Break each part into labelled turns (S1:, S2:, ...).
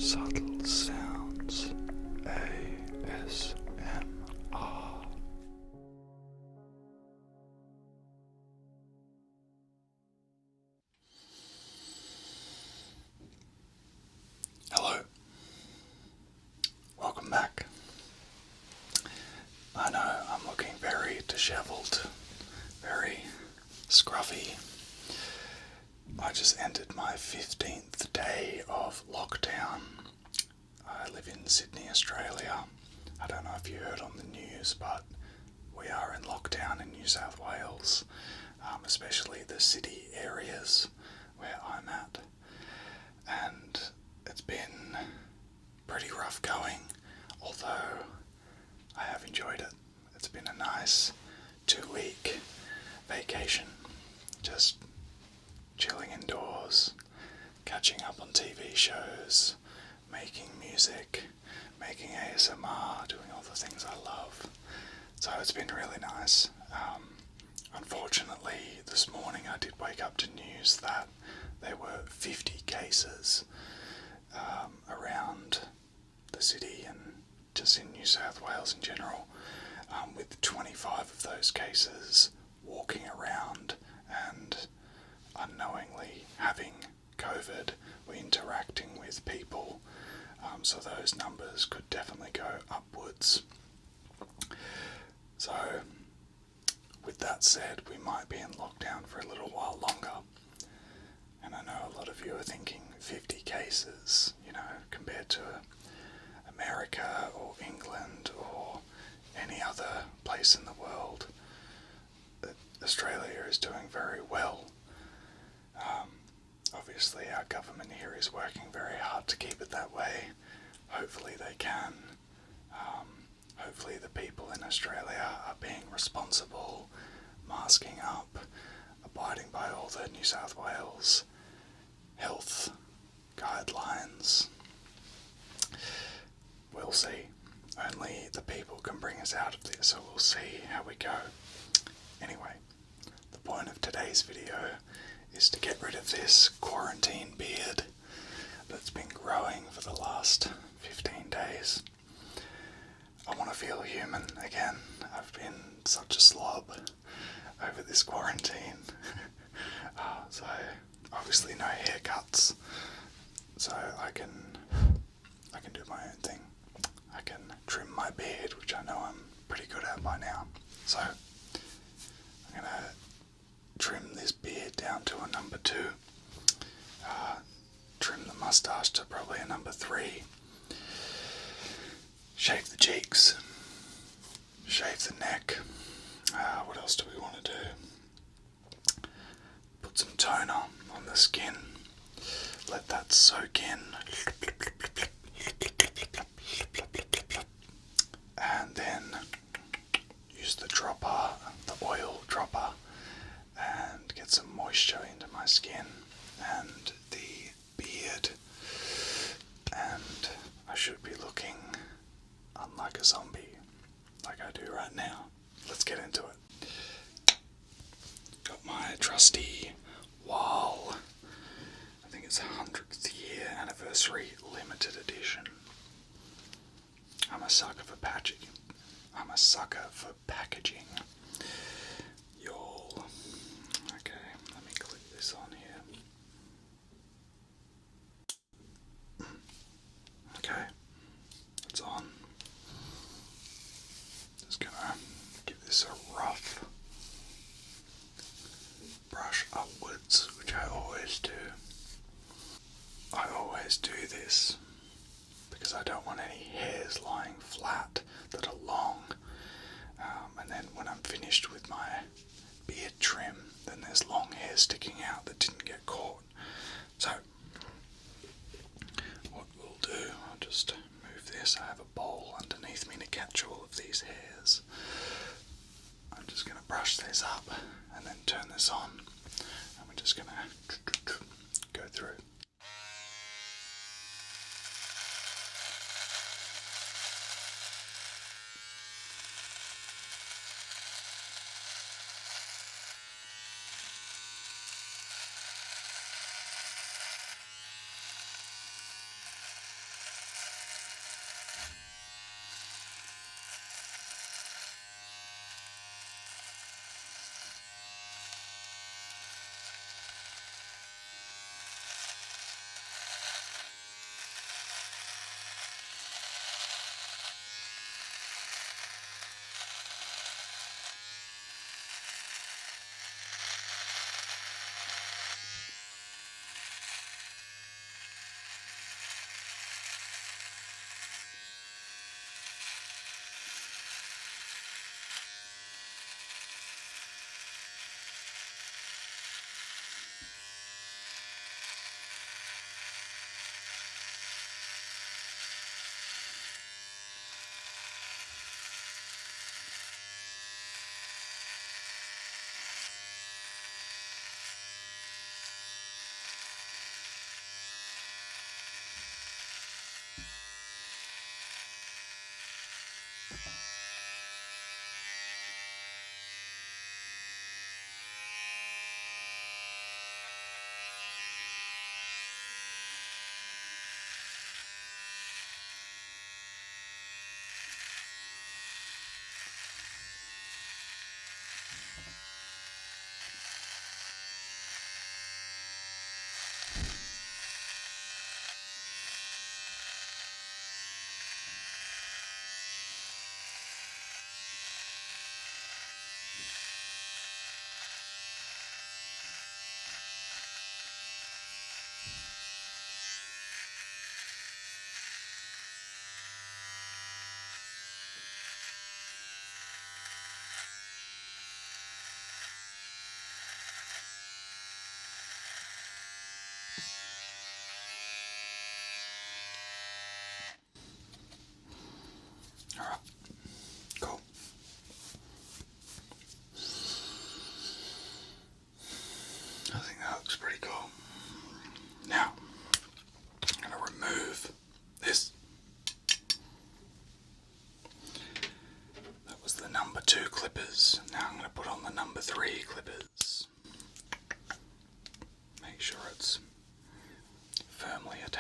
S1: Subtle Sounds ASMR. Hello, welcome back. I know I'm looking very disheveled, very scruffy. I just entered my 15th day of lockdown. I live in Sydney, Australia. I don't know if you heard on the news, but we are in lockdown in New South Wales, especially the city areas where I'm at. And it's been pretty rough going, although I have enjoyed it. It's been a nice 2-week vacation, just chilling indoors, catching up on TV shows, making music, making ASMR, doing all the things I love. So it's been really nice. Unfortunately, this morning I did wake up to news that there were 50 cases around the city and just in New South Wales in general, with 25 of those cases walking around and unknowingly having COVID or interacting with people, so those numbers could definitely go upwards. So with that said, we might be in lockdown for a little while longer, and I know a lot of you are thinking 50 cases, compared to America or England or any other place in the world, that Australia is doing very well. Obviously our government here is working very hard to keep it that way. Hopefully they can. Hopefully the people in Australia are being responsible, masking up, abiding by all the New South Wales health guidelines. We'll see. Only the people can bring us out of this, so we'll see how we go. Anyway, the point of today's video is to get rid of this quarantine beard that's been growing for the last 15 days. I want to feel human again. I've been such a slob over this quarantine. So obviously no haircuts, so I can do my own thing. I can trim my beard, which I know I'm pretty good at by now. So I'm gonna trim this beard down to a number 2, trim the mustache to probably a number 3, shave the cheeks, shave the neck. What else do we want to do? Put some toner on the skin, let that soak in, and then use the dropper, the oil dropper, and get some moisture into my skin and the beard, and I should be looking unlike a zombie, like I do right now. Let's get into it. Got my trusty Wall, I think it's 100th year anniversary limited edition. I'm a sucker for packaging. Y'all. Okay, let me click this on here. Okay, it's on. Just gonna give this a rough brush upwards, which I always do. I always do this because I don't want any hairs lying flat that are long, and then when I'm finished with my beard trim, then there's long hair sticking out that didn't get caught. So what we'll do, I'll just move this. I have a bowl underneath me to catch all of these hairs. I'm just going to brush this up and then turn this on, and we're just going to go through.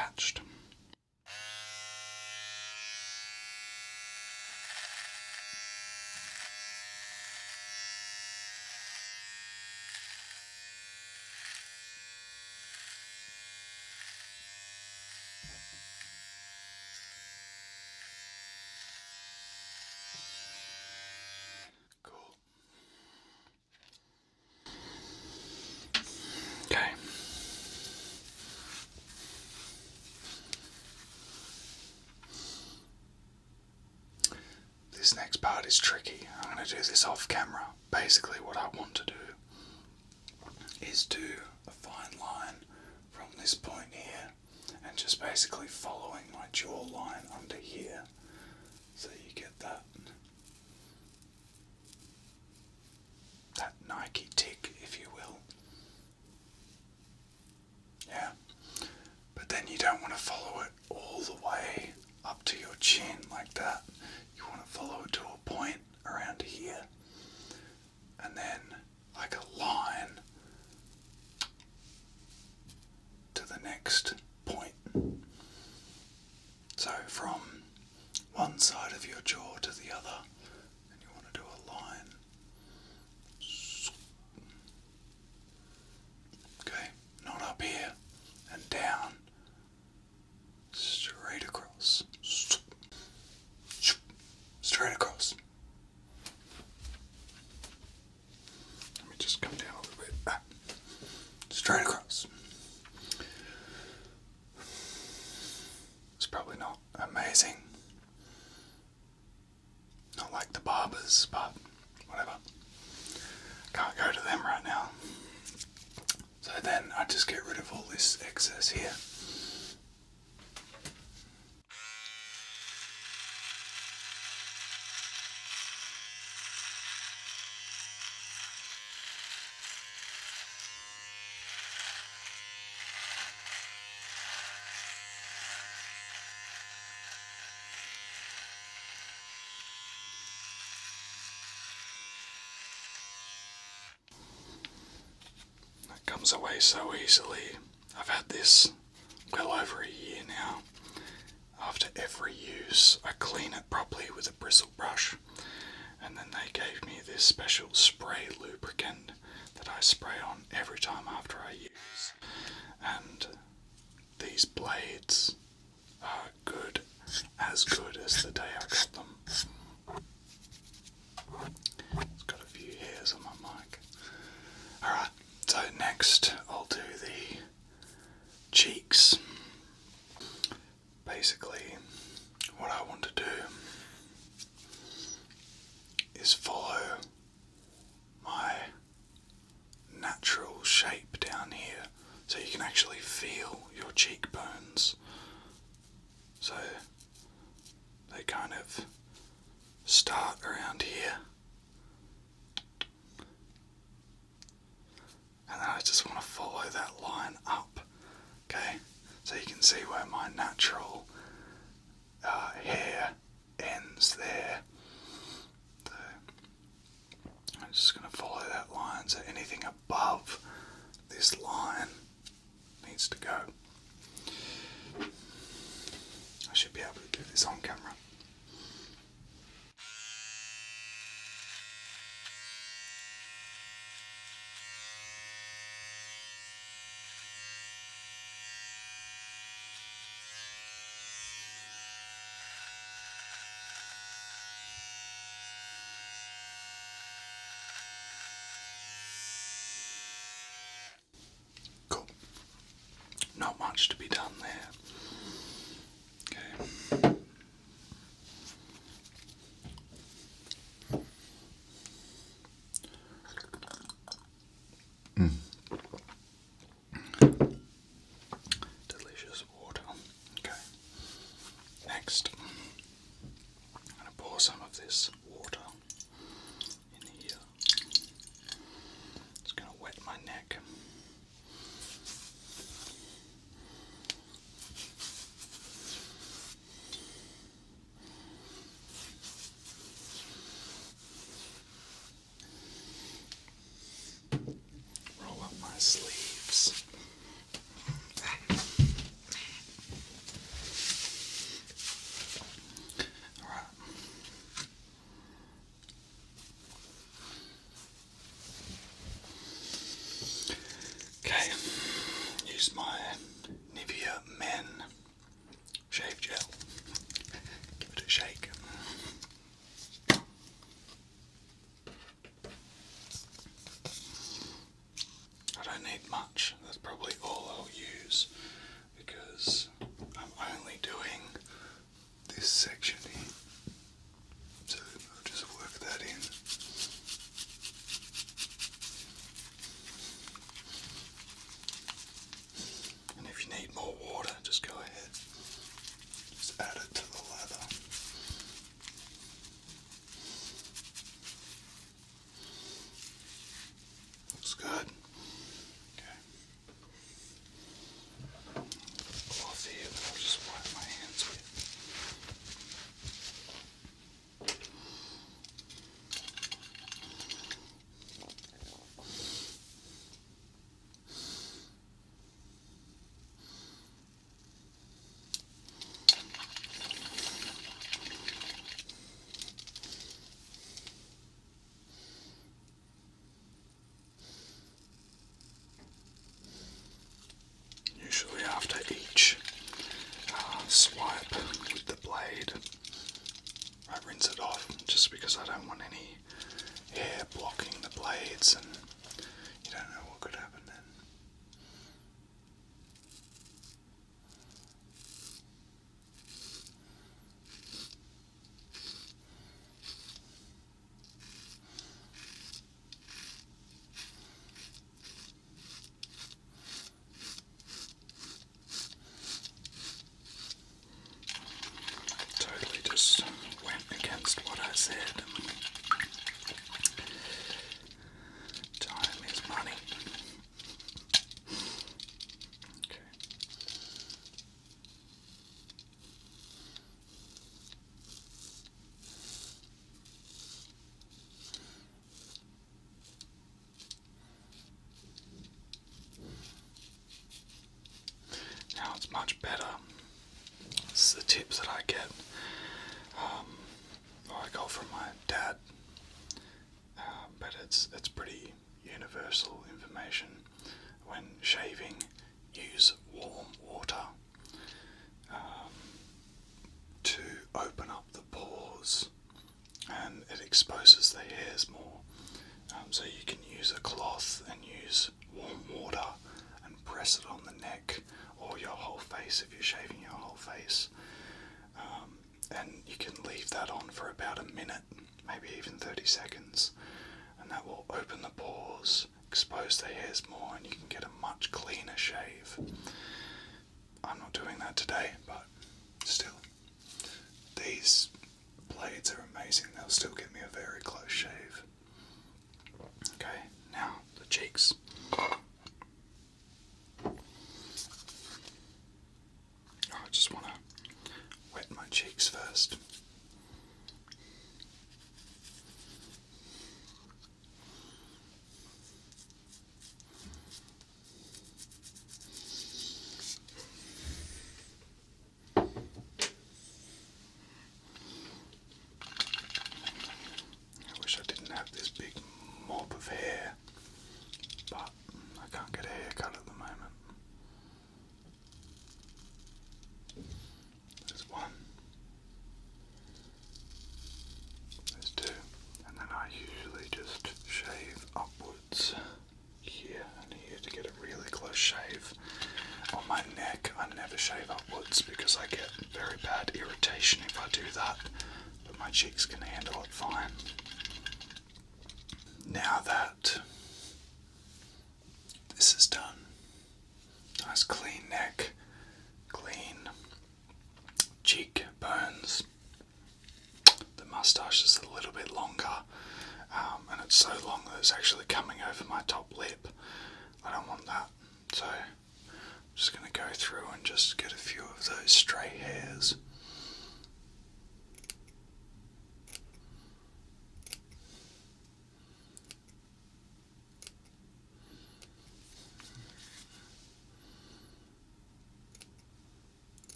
S1: attached. Cool. Okay. This next part is tricky. I'm going to do this off camera. Basically what I want to do is do a fine line from this point here and just basically following my jawline under here, so you get that Nike tick, if you will. Yeah, but then you don't want to follow it all the way up to your chin like that. You want to follow it to a point around here, and then like a line to the next point. So from one side of your jaw to the other, and you want to do a line. Okay, not up here and down, straight across. Straight across. Let me just come down a little bit. Straight across. It's probably not amazing. Not like the barbers, but whatever. Can't go to them right now. So then I just get rid of all this excess here. Comes away so easily. I've had this well over a year now. After every use, I clean it properly with a bristle brush, and then they gave me this special spray lubricant that I spray on every time after I use, and these blades are good as the day I got them. It's got a few hairs on my mic. Alright. So next I'll do the cheeks. Basically what I want to do is follow my natural shape down here, so you can actually feel your cheekbones. So they kind of start around here. And then I just want to follow that line up, okay? So you can see where my natural hair ends there. So I'm just going to follow that line, so anything above this line needs to go. I should be able to do this on camera. Not much to be done there. Okay. Delicious water. Okay. Next, I'm going to pour some of this water in here. It's going to wet my neck. Roll up my sleeves. this section here. So I'll just work that in. And if you need more water, just go ahead. Just add it to the lather. Looks good. Okay. Cloth here that I'll just wipe my hands with. Usually after each swipe with the blade, I rinse it off just because I don't want any hair blocking the blades, and you don't know what could happen then. Totally just went against what I said. Time is money. Okay. Now it's much better. This is the tips that I get. I got from my dad, but it's pretty universal information. When shaving, use warm water to open up the pores, and it exposes the hairs more. So you can use a cloth and use warm water and press it on the neck or your whole face if you're shaving your whole face. And you can leave that on for about a minute, maybe even 30 seconds, and that will open the pores, expose the hairs more, and you can get a much cleaner shave. I'm not doing that today, but still, these blades are amazing. They'll still give me a very close shave. Okay, now the cheeks. I just want to wet my cheeks first. I wish I didn't have this big mop of hair, but I can't get a haircut at the moment. There's one. There's two. And then I usually just shave upwards here and here to get a really close shave. On my neck, I never shave upwards because I get very bad irritation if I do that, but my cheeks can handle it fine. Now that this is done, nice clean neck, clean cheek bones. The moustache is a little bit longer, and it's so long that it's actually coming over my top lip. I don't want that, so I'm just going to go through and just get a few of those stray hairs.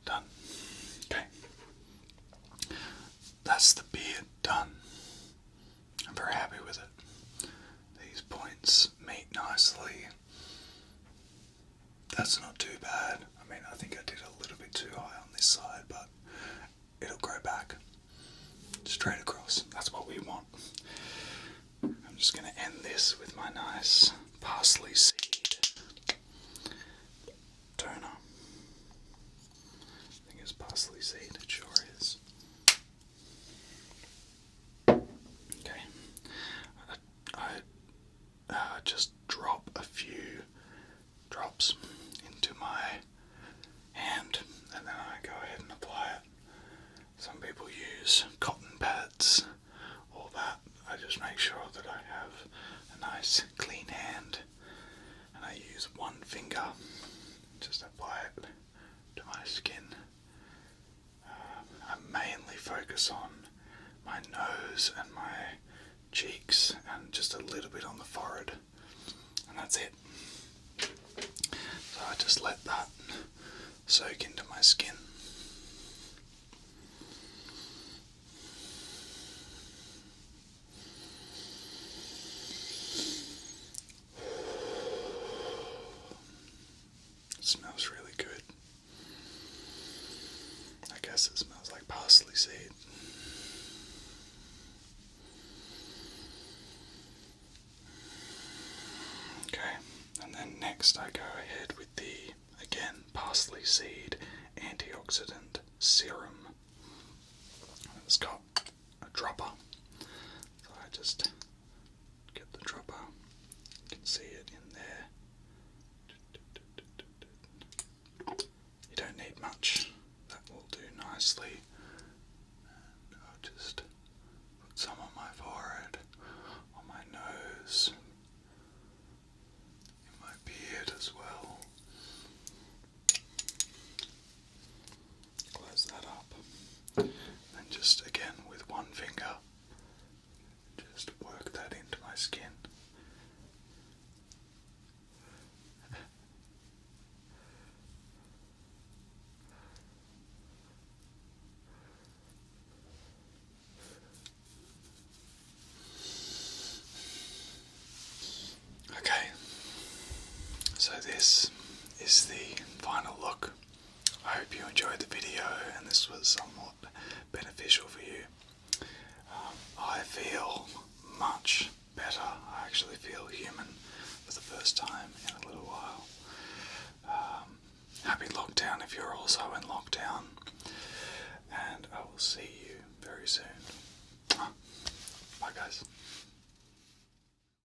S1: Done. Okay. That's the beard done. I'm very happy with it. These points meet nicely. That's not too bad. I mean, I think I did a little bit too high on this side, but it'll grow back. Straight across. That's what we want. I'm just going to end this with my nice parsley seed toner. parsley seed, it sure is. Okay, I just drop a few drops into my hand and then I go ahead and apply it. Some people use cotton pads, all that. I just make sure that I have a nice clean hand and I use one finger, just apply it to my skin. I mainly focus on my nose and my cheeks and just a little bit on the forehead, and that's it. So I just let that soak into my skin. It smells really good. I guess it smells like parsley seed. Okay, and then next I go ahead with the, again, parsley seed antioxidant serum. It's got a dropper, so I just get the dropper. You can see it in there. You don't need much, that will do nicely. And I'll just put some on my forehead, on my nose, in my beard as well. Close that up. And just again with one finger, just work that into my skin. Okay, so this is the final look. I hope you enjoyed the video and this was somewhat beneficial for you. I feel much better. I actually feel human for the first time in a little while. Happy lockdown if you're also in lockdown, and I will see you very soon. Bye guys.